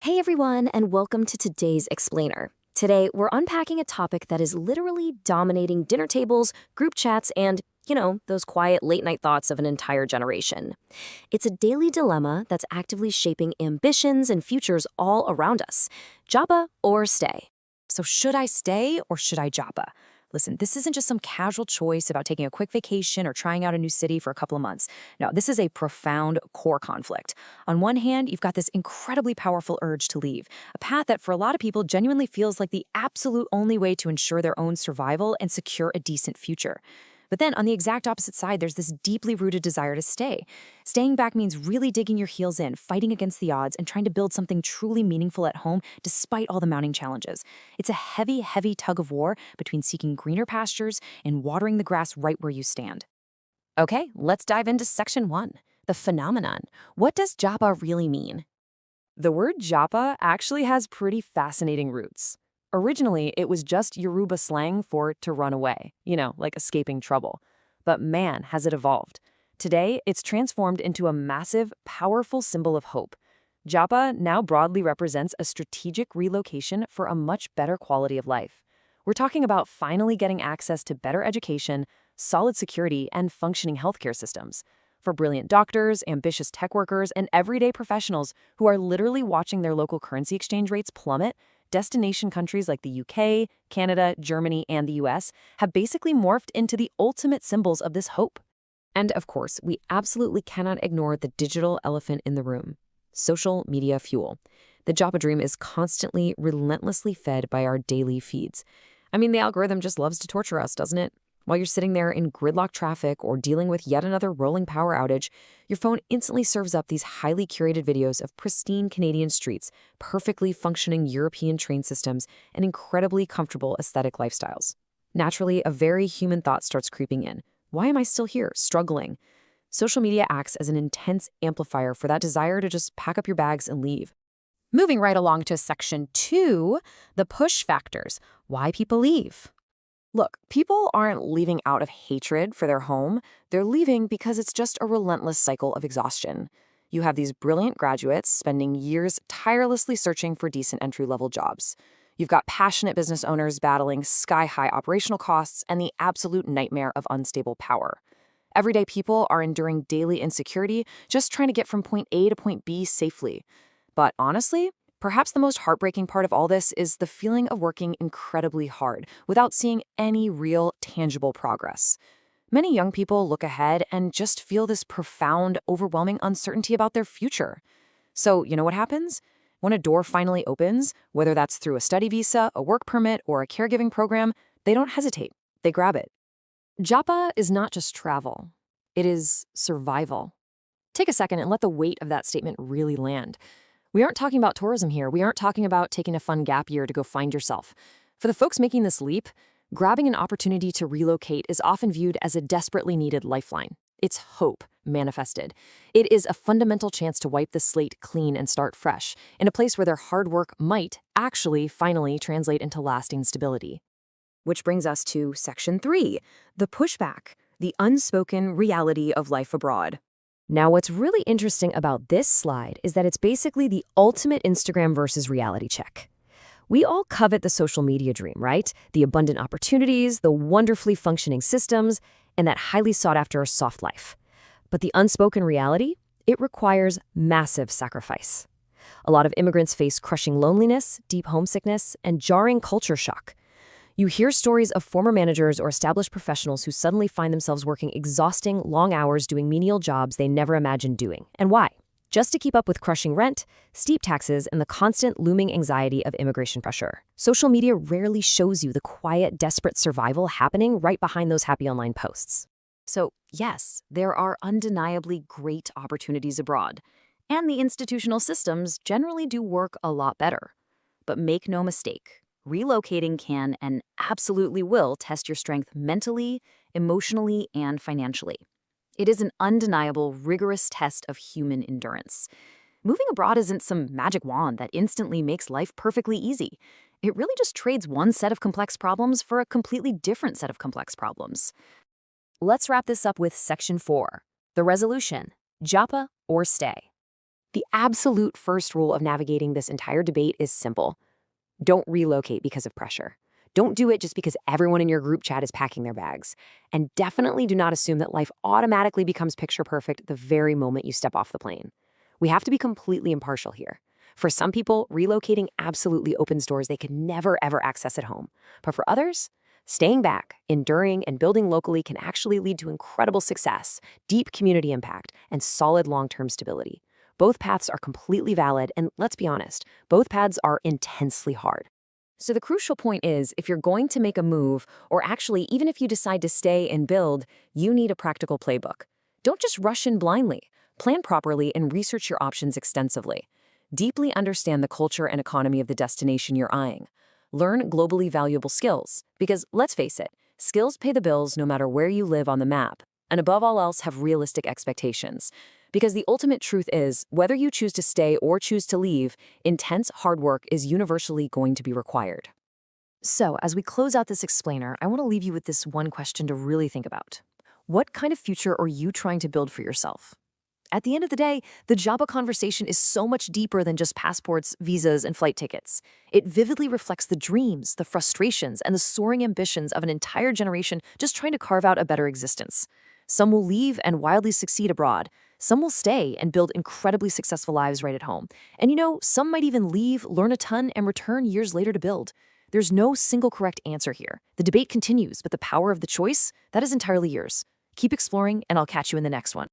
Hey everyone, and welcome to today's Explainer. Today, we're unpacking a topic that is literally dominating dinner tables, group chats, and, those quiet late night thoughts of an entire generation. It's a daily dilemma that's actively shaping ambitions and futures all around us. Japa or stay? So should I stay or should I Japa? Listen, this isn't just some casual choice about taking a quick vacation or trying out a new city for a couple of months. No, this is a profound core conflict. On one hand, you've got this incredibly powerful urge to leave, a path that for a lot of people genuinely feels like the absolute only way to ensure their own survival and secure a decent future. But then on the exact opposite side, there's this deeply rooted desire to stay. Staying back means really digging your heels in, fighting against the odds, and trying to build something truly meaningful at home despite all the mounting challenges. It's a heavy, heavy tug of war between seeking greener pastures and watering the grass right where you stand. Okay, let's dive into section 1, the phenomenon. What does Japa really mean? The word Japa actually has pretty fascinating roots. Originally, it was just Yoruba slang for to run away, like escaping trouble. But man, has it evolved. Today, it's transformed into a massive, powerful symbol of hope. Japa now broadly represents a strategic relocation for a much better quality of life. We're talking about finally getting access to better education, solid security, and functioning healthcare systems. For brilliant doctors, ambitious tech workers, and everyday professionals who are literally watching their local currency exchange rates plummet, destination countries like the UK, Canada, Germany, and the US have basically morphed into the ultimate symbols of this hope. And of course, we absolutely cannot ignore the digital elephant in the room: social media fuel. The Japa dream is constantly, relentlessly fed by our daily feeds. I mean, the algorithm just loves to torture us, doesn't it? While you're sitting there in gridlock traffic or dealing with yet another rolling power outage, your phone instantly serves up these highly curated videos of pristine Canadian streets, perfectly functioning European train systems, and incredibly comfortable aesthetic lifestyles. Naturally, a very human thought starts creeping in. Why am I still here, struggling? Social media acts as an intense amplifier for that desire to just pack up your bags and leave. Moving right along to section 2, the push factors, why people leave. Look, people aren't leaving out of hatred for their home. They're leaving because it's just a relentless cycle of exhaustion. You have these brilliant graduates spending years tirelessly searching for decent entry-level jobs. You've got passionate business owners battling sky-high operational costs and the absolute nightmare of unstable power. Everyday people are enduring daily insecurity, just trying to get from point A to point B safely. But honestly, perhaps the most heartbreaking part of all this is the feeling of working incredibly hard without seeing any real, tangible progress. Many young people look ahead and just feel this profound, overwhelming uncertainty about their future. So, you know what happens? When a door finally opens, whether that's through a study visa, a work permit, or a caregiving program, they don't hesitate. They grab it. Japa is not just travel. It is survival. Take a second and let the weight of that statement really land. We aren't talking about tourism here. We aren't talking about taking a fun gap year to go find yourself. For the folks making this leap, grabbing an opportunity to relocate is often viewed as a desperately needed lifeline. It's hope manifested. It is a fundamental chance to wipe the slate clean and start fresh, in a place where their hard work might actually finally translate into lasting stability. Which brings us to section 3, the pushback, the unspoken reality of life abroad. Now, what's really interesting about this slide is that it's basically the ultimate Instagram versus reality check. We all covet the social media dream, right? The abundant opportunities, the wonderfully functioning systems, and that highly sought-after soft life. But the unspoken reality? It requires massive sacrifice. A lot of immigrants face crushing loneliness, deep homesickness, and jarring culture shock. You hear stories of former managers or established professionals who suddenly find themselves working exhausting, long hours doing menial jobs they never imagined doing. And why? Just to keep up with crushing rent, steep taxes, and the constant looming anxiety of immigration pressure. Social media rarely shows you the quiet, desperate survival happening right behind those happy online posts. So, yes, there are undeniably great opportunities abroad, and the institutional systems generally do work a lot better. But make no mistake, relocating can and absolutely will test your strength mentally, emotionally, and financially. It is an undeniable, rigorous test of human endurance. Moving abroad isn't some magic wand that instantly makes life perfectly easy. It really just trades one set of complex problems for a completely different set of complex problems. Let's wrap this up with section 4, the resolution: Japa or stay. The absolute first rule of navigating this entire debate is simple. Don't relocate because of pressure. Don't do it just because everyone in your group chat is packing their bags. And definitely do not assume that life automatically becomes picture perfect the very moment you step off the plane. We have to be completely impartial here. For some people, relocating absolutely opens doors they could never ever access at home. But for others, staying back, enduring, and building locally can actually lead to incredible success, deep community impact, and solid long-term stability. Both paths are completely valid, and let's be honest, both paths are intensely hard. So the crucial point is, if you're going to make a move, or actually even if you decide to stay and build, you need a practical playbook. Don't just rush in blindly. Plan properly and research your options extensively. Deeply understand the culture and economy of the destination you're eyeing. Learn globally valuable skills, because let's face it, skills pay the bills no matter where you live on the map. And above all else, have realistic expectations. Because the ultimate truth is, whether you choose to stay or choose to leave, intense hard work is universally going to be required. So, as we close out this explainer, I want to leave you with this one question to really think about. What kind of future are you trying to build for yourself? At the end of the day, the Japa conversation is so much deeper than just passports, visas, and flight tickets. It vividly reflects the dreams, the frustrations, and the soaring ambitions of an entire generation just trying to carve out a better existence. Some will leave and wildly succeed abroad. Some will stay and build incredibly successful lives right at home. And some might even leave, learn a ton, and return years later to build. There's no single correct answer here. The debate continues, but the power of the choice, that is entirely yours. Keep exploring, and I'll catch you in the next one.